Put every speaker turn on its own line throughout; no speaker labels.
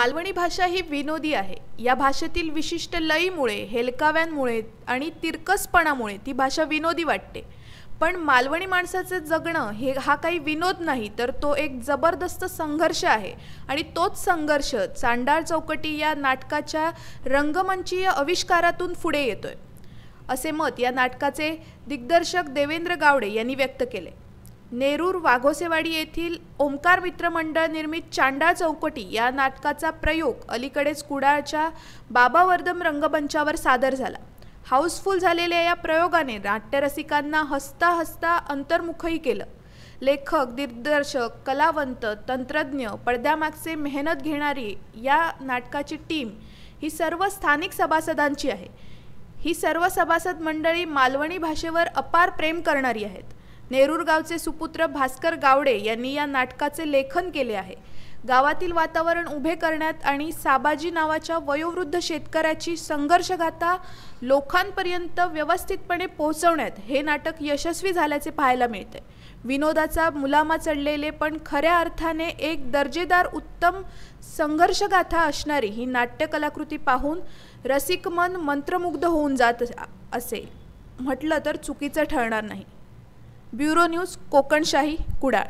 मालवणी भाषा ही विनोदी आहे। या भाषेतील विशिष्ट लयीमुळे, हेलकाव्यांमुळे आणि तिरकसपणामुळे ती भाषा विनोदी वाटते। पण मालवणी माणसाचे जगणं हा काही विनोद नाही, तर तो एक जबरदस्त संघर्ष आहे। आणि तोच संघर्ष चांडाळ चौकटी या नाटकाच्या रंगमंचीय आविष्कारातून पुढे येतोय, असे मत या नाटकाचे दिग्दर्शक देवेंद्र गावडे यांनी व्यक्त केले। नेरूर वाघोसेवाडी येथील ओमकार मित्र मंडळ निर्मित चांडाळ चौकटी या नाटकाचा प्रयोग अलीकडेच कुडाळच्या बाबा वर्दम रंगमंचावर सादर झाला। हाऊसफुल झालेल्या या प्रयोगाने नाट्यरसिकांना हसता हसता अंतर्मुखही केलं। लेखक, दिग्दर्शक, कलावंत, तंत्रज्ञ, पडद्यामागचे मेहनत घेणारी या नाटकाची टीम ही सर्व स्थानिक सभासदांची आहे। ही सर्व सभासद मंडळी मालवणी भाषेवर अपार प्रेम करणारी आहेत। नेरूर गावचे सुपुत्र भास्कर गावडे यांनी या नाटकाचे लेखन केले आहे। गावातील वातावरण उभे करण्यात आणि साबाजी नावाच्या वयोवृद्ध शेतकऱ्याची संघर्षगाथा लोकांपर्यंत व्यवस्थितपणे पोहोचवण्यात हे नाटक यशस्वी झाल्याचे पाहायला मिळते। विनोदाचा मुलामा चढलेले पण खऱ्या अर्थाने एक दर्जेदार उत्तम संघर्षगाथा असणारी ही नाट्य कलाकृती पाहून रसिक मन मंत्रमुग्ध होऊन जात असे म्हटलं तर चुकीचं ठरणार नाही। Bureau news, Kokanshahi, Kudal.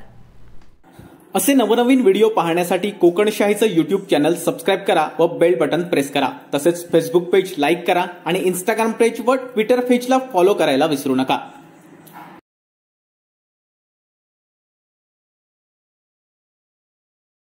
असे नवनवीन व्हिडिओ पाहण्यासाठी कोकणशाहीचं यूट्यूब चॅनल सबस्क्राइब करा व बेल बटन प्रेस करा। तसेच फेसबुक पेज लाईक करा आणि इंस्टाग्राम पेज व ट्विटर पेजला फॉलो करायला विसरू नका।